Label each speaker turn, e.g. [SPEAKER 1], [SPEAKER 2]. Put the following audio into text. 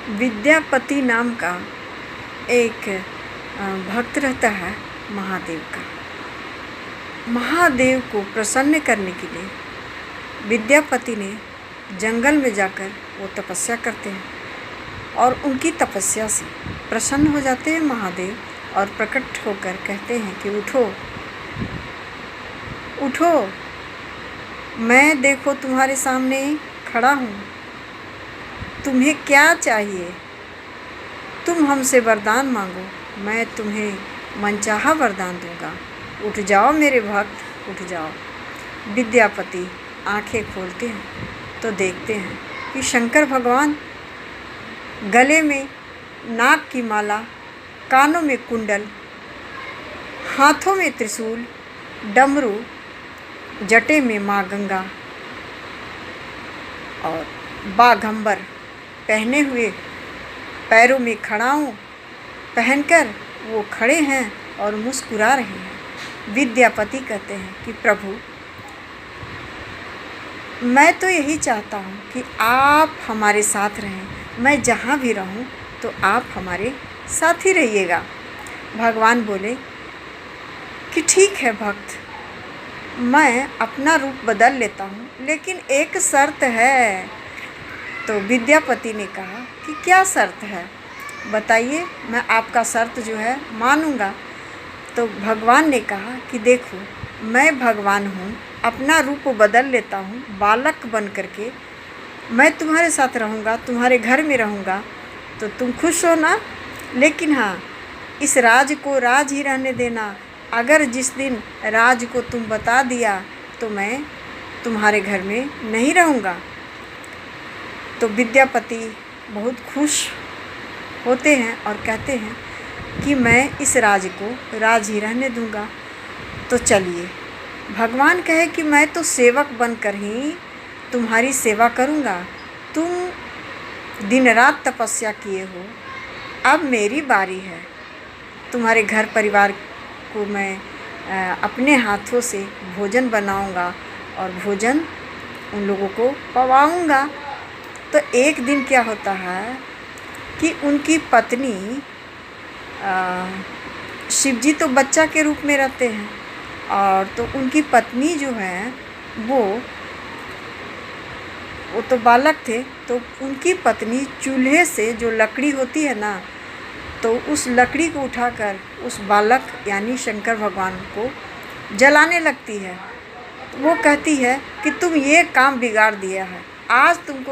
[SPEAKER 1] विद्यापति नाम का एक भक्त रहता है महादेव का। महादेव को प्रसन्न करने के लिए विद्यापति ने जंगल में जाकर वो तपस्या करते हैं और उनकी तपस्या से प्रसन्न हो जाते हैं महादेव और प्रकट होकर कहते हैं कि उठो उठो, मैं देखो तुम्हारे सामने खड़ा हूँ, तुम्हें क्या चाहिए, तुम हमसे वरदान मांगो, मैं तुम्हें मनचाहा वरदान दूंगा। उठ जाओ मेरे भक्त, उठ जाओ। विद्यापति आंखें खोलते हैं तो देखते हैं कि शंकर भगवान गले में नाग की माला, कानों में कुंडल, हाथों में त्रिशूल, डमरू, जटे में माँ गंगा और बाघंबर पहने हुए, पैरों में खड़ाऊं पहनकर वो खड़े हैं और मुस्कुरा रहे हैं। विद्यापति कहते हैं कि प्रभु, मैं तो यही चाहता हूँ कि आप हमारे साथ रहें, मैं जहाँ भी रहूँ तो आप हमारे साथ ही रहिएगा। भगवान बोले कि ठीक है भक्त, मैं अपना रूप बदल लेता हूँ, लेकिन एक शर्त है। तो विद्यापति ने कहा कि क्या शर्त है, बताइए, मैं आपका शर्त जो है मानूंगा। तो भगवान ने कहा कि देखो, मैं भगवान हूँ, अपना रूप बदल लेता हूँ, बालक बन करके मैं तुम्हारे साथ रहूँगा, तुम्हारे घर में रहूँगा, तो तुम खुश हो ना। लेकिन हाँ, इस राज को राज ही रहने देना, अगर जिस दिन राज को तुम बता दिया तो मैं तुम्हारे घर में नहीं रहूँगा। तो विद्यापति बहुत खुश होते हैं और कहते हैं कि मैं इस राज को राज ही रहने दूँगा। तो चलिए, भगवान कहे कि मैं तो सेवक बनकर ही तुम्हारी सेवा करूँगा, तुम दिन रात तपस्या किए हो, अब मेरी बारी है। तुम्हारे घर परिवार को मैं अपने हाथों से भोजन बनाऊँगा और भोजन उन लोगों को पवाऊँगा। तो एक दिन क्या होता है कि उनकी पत्नी, शिव जी तो बच्चा के रूप में रहते हैं, और तो उनकी पत्नी जो है वो तो बालक थे, तो उनकी पत्नी चूल्हे से जो लकड़ी होती है ना, तो उस लकड़ी को उठाकर उस बालक यानी शंकर भगवान को जलाने लगती है। वो कहती है कि तुम ये काम बिगाड़ दिया है, आज तुमको